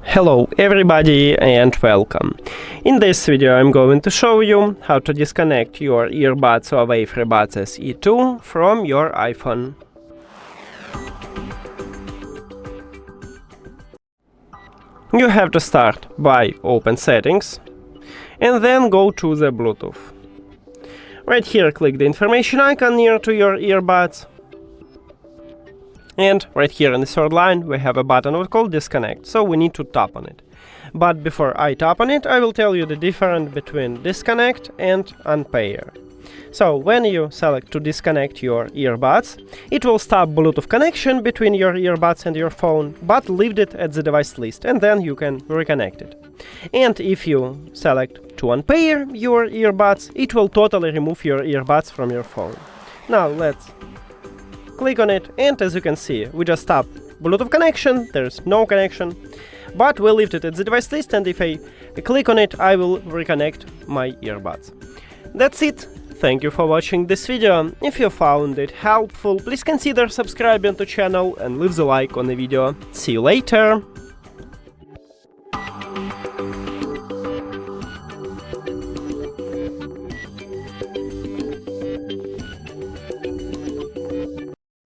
Hello everybody and welcome. In this video I'm going to show you how to disconnect your earbuds HUAWEI FreeBuds SE 2 from your iPhone. You have to start by open settings and then go to the Bluetooth. Right here click the information icon near to your earbuds. And right here in the third line we have a button called Disconnect, so we need to tap on it. But before I tap on it, I will tell you the difference between Disconnect and Unpair. So when you select to disconnect your earbuds, it will stop Bluetooth connection between your earbuds and your phone, but leave it at the device list and then you can reconnect it. And if you select to unpair your earbuds, it will totally remove your earbuds from your phone. Now let's click on it, and as you can see, we just stop Bluetooth connection, there's no connection, but we left it at the device list, and if I click on it, I will reconnect my earbuds. That's it. Thank you for watching this video. If you found it helpful, please consider subscribing to the channel and leave the like on the video. See you later!